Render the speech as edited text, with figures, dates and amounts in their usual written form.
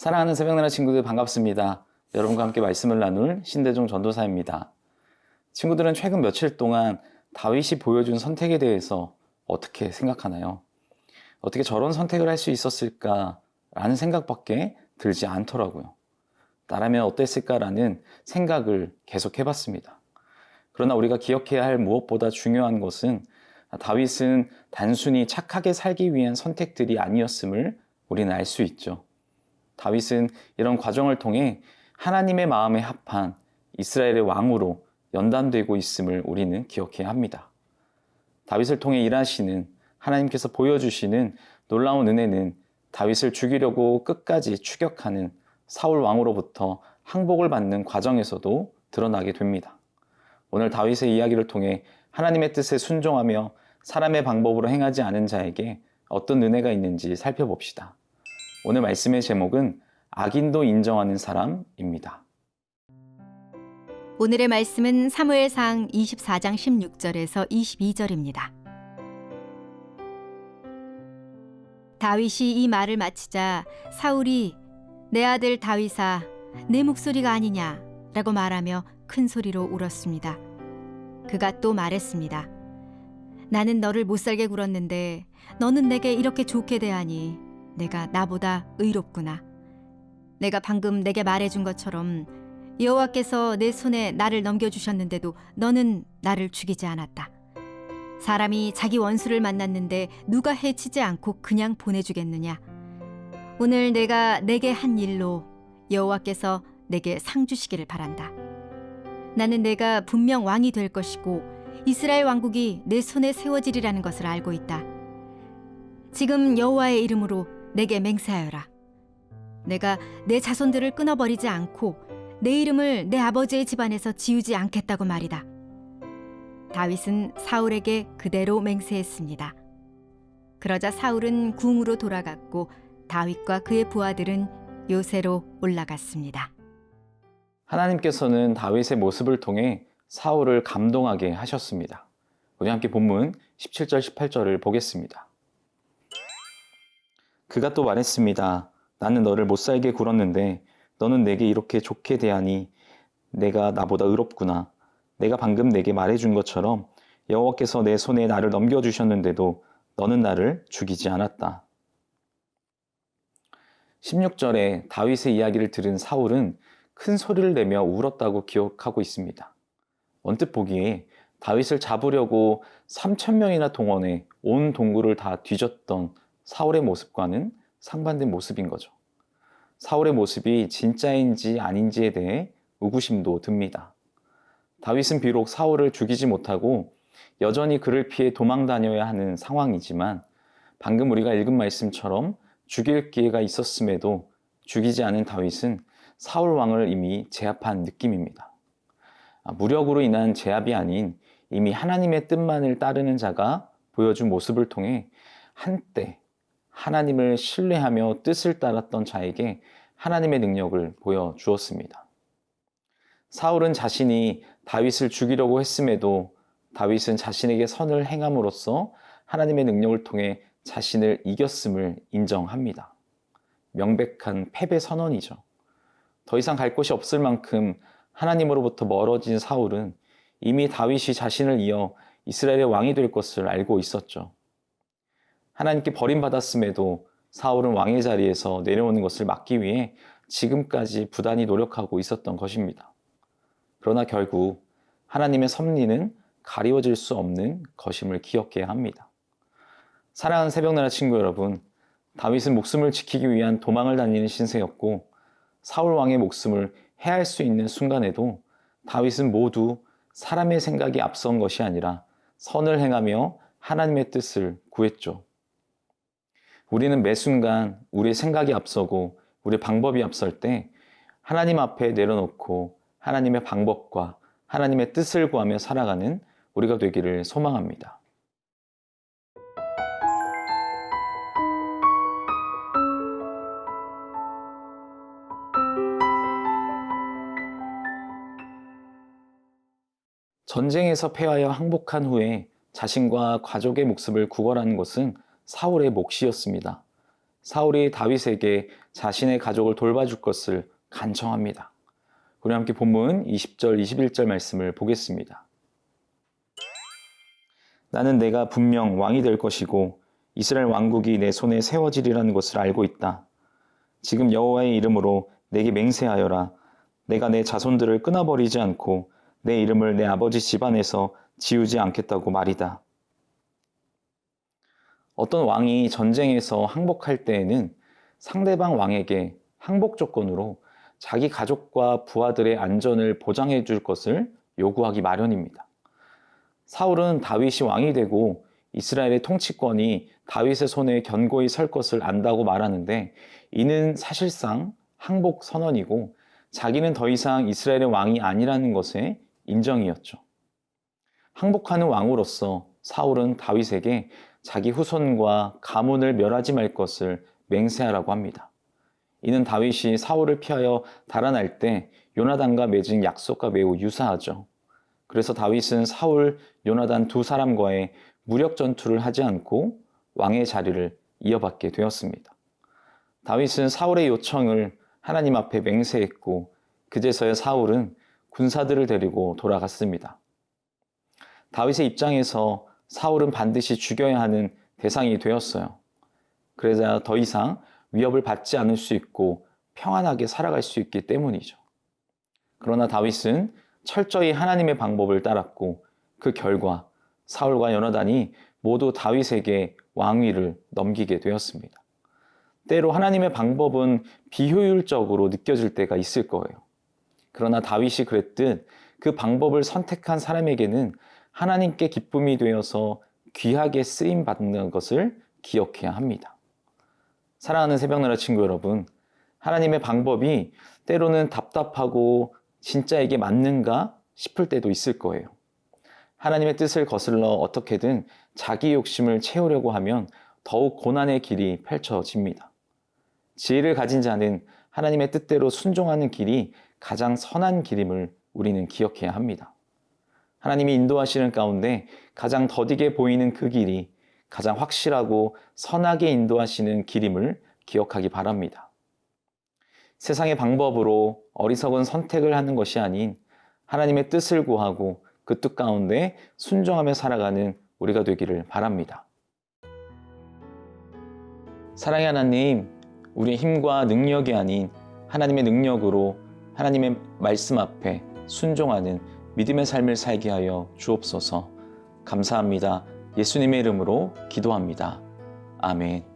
사랑하는 새벽나라 친구들 반갑습니다. 여러분과 함께 말씀을 나눌 신대종 전도사입니다. 친구들은 최근 며칠 동안 다윗이 보여준 선택에 대해서 어떻게 생각하나요? 어떻게 저런 선택을 할 수 있었을까라는 생각밖에 들지 않더라고요. 나라면 어땠을까라는 생각을 계속 해봤습니다. 그러나 우리가 기억해야 할 무엇보다 중요한 것은 다윗은 단순히 착하게 살기 위한 선택들이 아니었음을 우리는 알 수 있죠. 다윗은 이런 과정을 통해 하나님의 마음에 합한 이스라엘의 왕으로 연단되고 있음을 우리는 기억해야 합니다. 다윗을 통해 일하시는 하나님께서 보여주시는 놀라운 은혜는 다윗을 죽이려고 끝까지 추격하는 사울 왕으로부터 항복을 받는 과정에서도 드러나게 됩니다. 오늘 다윗의 이야기를 통해 하나님의 뜻에 순종하며 사람의 방법으로 행하지 않은 자에게 어떤 은혜가 있는지 살펴봅시다. 오늘 말씀의 제목은 악인도 인정하는 사람입니다. 오늘의 말씀은 사무엘상 24장 16절에서 22절입니다. 다윗이 이 말을 마치자 사울이 내 아들 다윗아 내 목소리가 아니냐 라고 말하며 큰 소리로 울었습니다. 그가 또 말했습니다. 나는 너를 못살게 굴었는데 너는 내게 이렇게 좋게 대하니 내가 나보다 의롭구나. 내가 방금 내게 말해준 것처럼 여호와께서 내 손에 나를 넘겨주셨는데도 너는 나를 죽이지 않았다. 사람이 자기 원수를 만났는데 누가 해치지 않고 그냥 보내주겠느냐. 오늘 내가 내게 한 일로 여호와께서 내게 상 주시기를 바란다. 나는 내가 분명 왕이 될 것이고 이스라엘 왕국이 내 손에 세워지리라는 것을 알고 있다. 지금 여호와의 이름으로 내게 맹세하여라. 내가 내 자손들을 끊어버리지 않고 내 이름을 내 아버지의 집안에서 지우지 않겠다고 말이다. 다윗은 사울에게 그대로 맹세했습니다. 그러자 사울은 궁으로 돌아갔고 다윗과 그의 부하들은 요새로 올라갔습니다. 하나님께서는 다윗의 모습을 통해 사울을 감동하게 하셨습니다. 우리 함께 본문 17절 18절을 보겠습니다. 그가 또 말했습니다. 나는 너를 못살게 굴었는데 너는 내게 이렇게 좋게 대하니 내가 나보다 의롭구나. 내가 방금 내게 말해준 것처럼 여호와께서 내 손에 나를 넘겨주셨는데도 너는 나를 죽이지 않았다. 16절에 다윗의 이야기를 들은 사울은 큰 소리를 내며 울었다고 기억하고 있습니다. 언뜻 보기에 다윗을 잡으려고 3,000명이나 동원해 온 동굴을 다 뒤졌던 사울의 모습과는 상반된 모습인 거죠. 사울의 모습이 진짜인지 아닌지에 대해 의구심도 듭니다. 다윗은 비록 사울을 죽이지 못하고 여전히 그를 피해 도망 다녀야 하는 상황이지만 방금 우리가 읽은 말씀처럼 죽일 기회가 있었음에도 죽이지 않은 다윗은 사울 왕을 이미 제압한 느낌입니다. 무력으로 인한 제압이 아닌 이미 하나님의 뜻만을 따르는 자가 보여준 모습을 통해 한때 하나님을 신뢰하며 뜻을 따랐던 자에게 하나님의 능력을 보여주었습니다. 사울은 자신이 다윗을 죽이려고 했음에도 다윗은 자신에게 선을 행함으로써 하나님의 능력을 통해 자신을 이겼음을 인정합니다. 명백한 패배 선언이죠. 더 이상 갈 곳이 없을 만큼 하나님으로부터 멀어진 사울은 이미 다윗이 자신을 이어 이스라엘의 왕이 될 것을 알고 있었죠. 하나님께 버림받았음에도 사울은 왕의 자리에서 내려오는 것을 막기 위해 지금까지 부단히 노력하고 있었던 것입니다. 그러나 결국 하나님의 섭리는 가리워질 수 없는 것임을 기억해야 합니다. 사랑하는 새벽나라 친구 여러분, 다윗은 목숨을 지키기 위한 도망을 다니는 신세였고 사울 왕의 목숨을 해할 수 있는 순간에도 다윗은 모두 사람의 생각이 앞선 것이 아니라 선을 행하며 하나님의 뜻을 구했죠. 우리는 매 순간 우리의 생각이 앞서고 우리의 방법이 앞설 때 하나님 앞에 내려놓고 하나님의 방법과 하나님의 뜻을 구하며 살아가는 우리가 되기를 소망합니다. 전쟁에서 패하여 항복한 후에 자신과 가족의 목숨을 구걸하는 것은 사울의 몫이었습니다. 사울이 다윗에게 자신의 가족을 돌봐줄 것을 간청합니다. 우리 함께 본문 20절, 21절 말씀을 보겠습니다. 나는 내가 분명 왕이 될 것이고 이스라엘 왕국이 내 손에 세워지리라는 것을 알고 있다. 지금 여호와의 이름으로 내게 맹세하여라. 내가 내 자손들을 끊어버리지 않고 내 이름을 내 아버지 집안에서 지우지 않겠다고 말이다. 어떤 왕이 전쟁에서 항복할 때에는 상대방 왕에게 항복 조건으로 자기 가족과 부하들의 안전을 보장해 줄 것을 요구하기 마련입니다. 사울은 다윗이 왕이 되고 이스라엘의 통치권이 다윗의 손에 견고히 설 것을 안다고 말하는데, 이는 사실상 항복 선언이고 자기는 더 이상 이스라엘의 왕이 아니라는 것의 인정이었죠. 항복하는 왕으로서 사울은 다윗에게 자기 후손과 가문을 멸하지 말 것을 맹세하라고 합니다. 이는 다윗이 사울을 피하여 달아날 때 요나단과 맺은 약속과 매우 유사하죠. 그래서 다윗은 사울, 요나단 두 사람과의 무력 전투를 하지 않고 왕의 자리를 이어받게 되었습니다. 다윗은 사울의 요청을 하나님 앞에 맹세했고 그제서야 사울은 군사들을 데리고 돌아갔습니다. 다윗의 입장에서 사울은 반드시 죽여야 하는 대상이 되었어요. 그러자 더 이상 위협을 받지 않을 수 있고 평안하게 살아갈 수 있기 때문이죠. 그러나 다윗은 철저히 하나님의 방법을 따랐고 그 결과 사울과 요나단이 모두 다윗에게 왕위를 넘기게 되었습니다. 때로 하나님의 방법은 비효율적으로 느껴질 때가 있을 거예요. 그러나 다윗이 그랬듯 그 방법을 선택한 사람에게는 하나님께 기쁨이 되어서 귀하게 쓰임받는 것을 기억해야 합니다. 사랑하는 새벽나라 친구 여러분, 하나님의 방법이 때로는 답답하고 진짜 이게 맞는가 싶을 때도 있을 거예요. 하나님의 뜻을 거슬러 어떻게든 자기 욕심을 채우려고 하면 더욱 고난의 길이 펼쳐집니다. 지혜를 가진 자는 하나님의 뜻대로 순종하는 길이 가장 선한 길임을 우리는 기억해야 합니다. 하나님이 인도하시는 가운데 가장 더디게 보이는 그 길이 가장 확실하고 선하게 인도하시는 길임을 기억하기 바랍니다. 세상의 방법으로 어리석은 선택을 하는 것이 아닌 하나님의 뜻을 구하고 그 뜻 가운데 순종하며 살아가는 우리가 되기를 바랍니다. 사랑의 하나님, 우리의 힘과 능력이 아닌 하나님의 능력으로 하나님의 말씀 앞에 순종하는 믿음의 삶을 살게 하여 주옵소서. 감사합니다. 예수님의 이름으로 기도합니다. 아멘.